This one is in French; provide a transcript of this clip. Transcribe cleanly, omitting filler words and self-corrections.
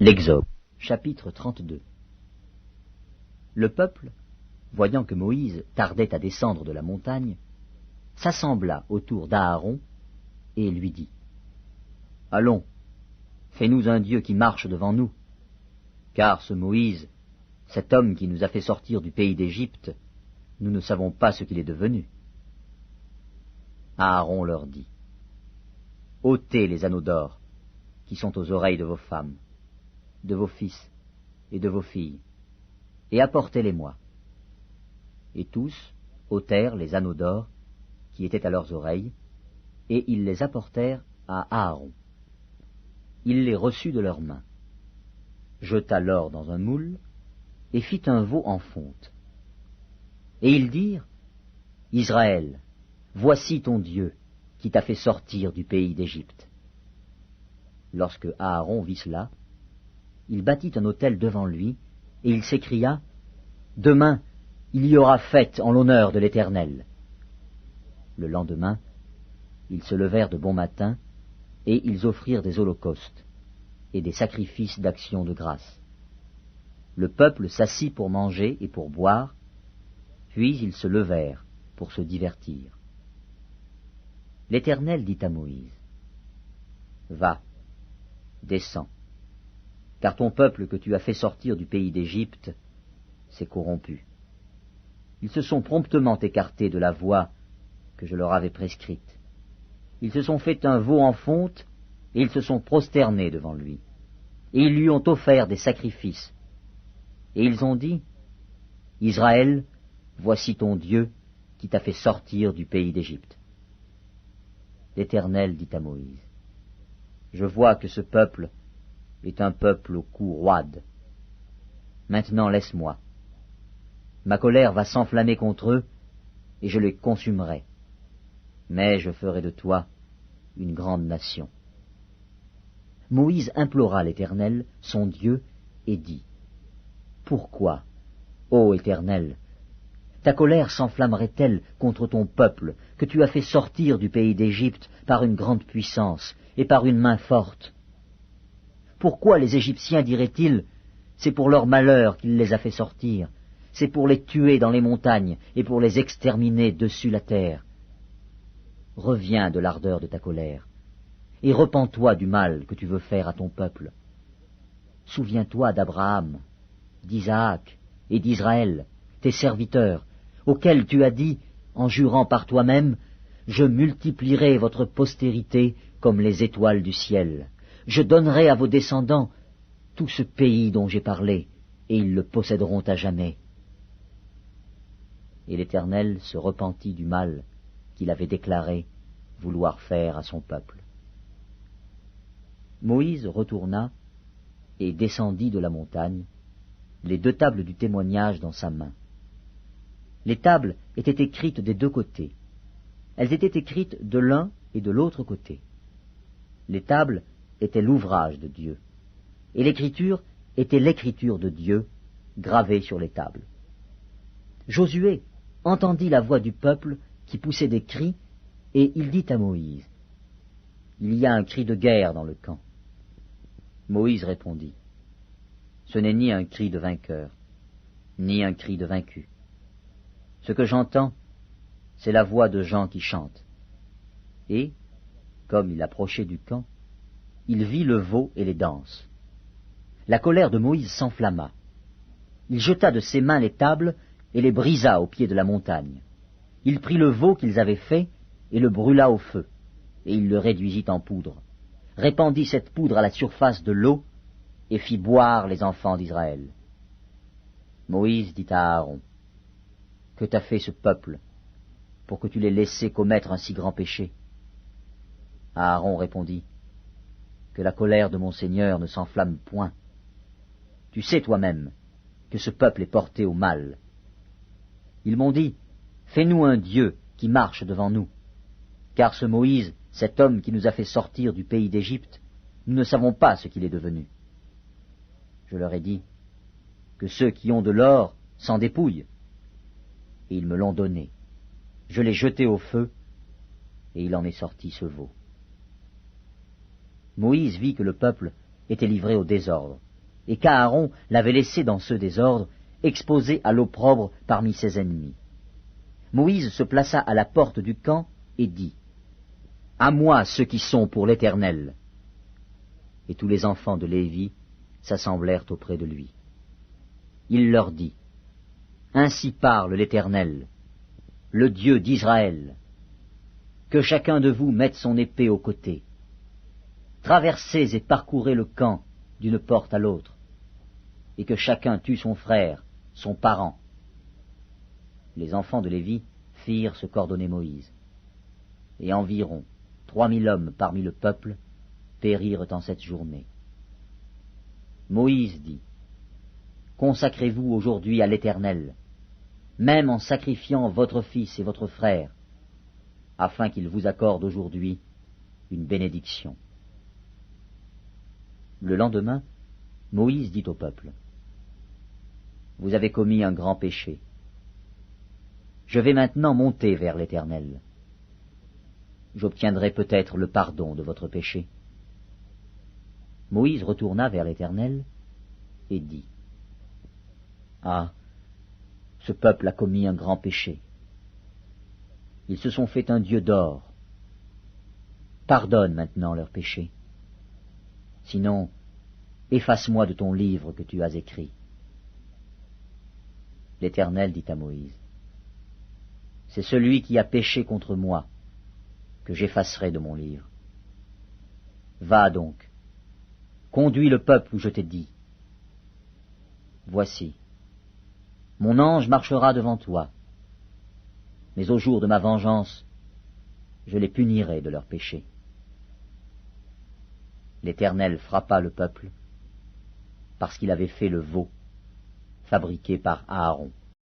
L'Exode, chapitre 32. Le peuple, voyant que Moïse tardait à descendre de la montagne, s'assembla autour d'Aaron et lui dit : « Allons, fais-nous un Dieu qui marche devant nous, car ce Moïse, cet homme qui nous a fait sortir du pays d'Égypte, nous ne savons pas ce qu'il est devenu. » Aaron leur dit : « ôtez les anneaux d'or qui sont aux oreilles de vos femmes, de vos fils et de vos filles, et apportez-les-moi. » Et tous ôtèrent les anneaux d'or qui étaient à leurs oreilles, et ils les apportèrent à Aaron. Il les reçut de leurs mains, jeta l'or dans un moule, et fit un veau en fonte. Et ils dirent : « Israël, voici ton Dieu qui t'a fait sortir du pays d'Égypte. » Lorsque Aaron vit cela, il bâtit un autel devant lui, et il s'écria : « Demain, il y aura fête en l'honneur de l'Éternel. » Le lendemain, ils se levèrent de bon matin, et ils offrirent des holocaustes et des sacrifices d'action de grâce. Le peuple s'assit pour manger et pour boire, puis ils se levèrent pour se divertir. L'Éternel dit à Moïse : « Va, descends, car ton peuple que tu as fait sortir du pays d'Égypte s'est corrompu. Ils se sont promptement écartés de la voie que je leur avais prescrite. Ils se sont fait un veau en fonte, et ils se sont prosternés devant lui. Et ils lui ont offert des sacrifices. Et ils ont dit : « Israël, voici ton Dieu qui t'a fait sortir du pays d'Égypte. » L'Éternel dit à Moïse : « Je vois que ce peuple est un peuple au cou roide. Maintenant laisse-moi. Ma colère va s'enflammer contre eux, et je les consumerai. Mais je ferai de toi une grande nation. » Moïse implora l'Éternel, son Dieu, et dit : « Pourquoi, ô Éternel, ta colère s'enflammerait-elle contre ton peuple, que tu as fait sortir du pays d'Égypte par une grande puissance et par une main forte ? Pourquoi les Égyptiens diraient-ils : c'est pour leur malheur qu'il les a fait sortir, c'est pour les tuer dans les montagnes et pour les exterminer dessus la terre ? Reviens de l'ardeur de ta colère, et repens-toi du mal que tu veux faire à ton peuple. Souviens-toi d'Abraham, d'Isaac et d'Israël, tes serviteurs, auxquels tu as dit, en jurant par toi-même : je multiplierai votre postérité comme les étoiles du ciel. Je donnerai à vos descendants tout ce pays dont j'ai parlé, et ils le posséderont à jamais. » Et l'Éternel se repentit du mal qu'il avait déclaré vouloir faire à son peuple. Moïse retourna et descendit de la montagne, les 2 tables du témoignage dans sa main. Les tables étaient écrites des 2 côtés. Elles étaient écrites de l'un et de l'autre côté. Les tables étaient l'ouvrage de Dieu, et l'écriture était l'écriture de Dieu gravée sur les tables. Josué entendit la voix du peuple qui poussait des cris, et il dit à Moïse : « Il y a un cri de guerre dans le camp. » Moïse répondit : « Ce n'est ni un cri de vainqueur, ni un cri de vaincu. Ce que j'entends, c'est la voix de gens qui chantent. » Et, comme il approchait du camp, il vit le veau et les danses. La colère de Moïse s'enflamma. Il jeta de ses mains les tables et les brisa au pied de la montagne. Il prit le veau qu'ils avaient fait et le brûla au feu, et il le réduisit en poudre, répandit cette poudre à la surface de l'eau, et fit boire les enfants d'Israël. Moïse dit à Aaron : « Que t'a fait ce peuple, pour que tu l'aies laissé commettre un si grand péché ? » Aaron répondit : « Que la colère de mon Seigneur ne s'enflamme point. Tu sais toi-même que ce peuple est porté au mal. Ils m'ont dit : fais-nous un Dieu qui marche devant nous, car ce Moïse, cet homme qui nous a fait sortir du pays d'Égypte, nous ne savons pas ce qu'il est devenu. » Je leur ai dit : « Que ceux qui ont de l'or s'en dépouillent. » Et ils me l'ont donné. Je l'ai jeté au feu, et il en est sorti ce veau. Moïse vit que le peuple était livré au désordre, et qu'Aaron l'avait laissé dans ce désordre, exposé à l'opprobre parmi ses ennemis. Moïse se plaça à la porte du camp et dit, « À moi ceux qui sont pour l'Éternel !» Et tous les enfants de Lévi s'assemblèrent auprès de lui. Il leur dit, « Ainsi parle l'Éternel, le Dieu d'Israël. Que chacun de vous mette son épée au côté. Traversez et parcourez le camp d'une porte à l'autre, et que chacun tue son frère, son parent. » Les enfants de Lévi firent ce qu'ordonnait Moïse. Et environ 3000 hommes parmi le peuple périrent en cette journée. Moïse dit, « Consacrez-vous aujourd'hui à l'Éternel, même en sacrifiant votre fils et votre frère, afin qu'il vous accorde aujourd'hui une bénédiction. » Le lendemain, Moïse dit au peuple, « Vous avez commis un grand péché. Je vais maintenant monter vers l'Éternel. J'obtiendrai peut-être le pardon de votre péché. » Moïse retourna vers l'Éternel et dit, « Ah, ce peuple a commis un grand péché. Ils se sont fait un dieu d'or. Pardonne maintenant leur péché. Sinon, efface-moi de ton livre que tu as écrit. » L'Éternel dit à Moïse, « C'est celui qui a péché contre moi que j'effacerai de mon livre. Va donc, conduis le peuple où je t'ai dit. Voici, mon ange marchera devant toi, mais au jour de ma vengeance, je les punirai de leurs péchés. » L'Éternel frappa le peuple parce qu'il avait fait le veau fabriqué par Aaron.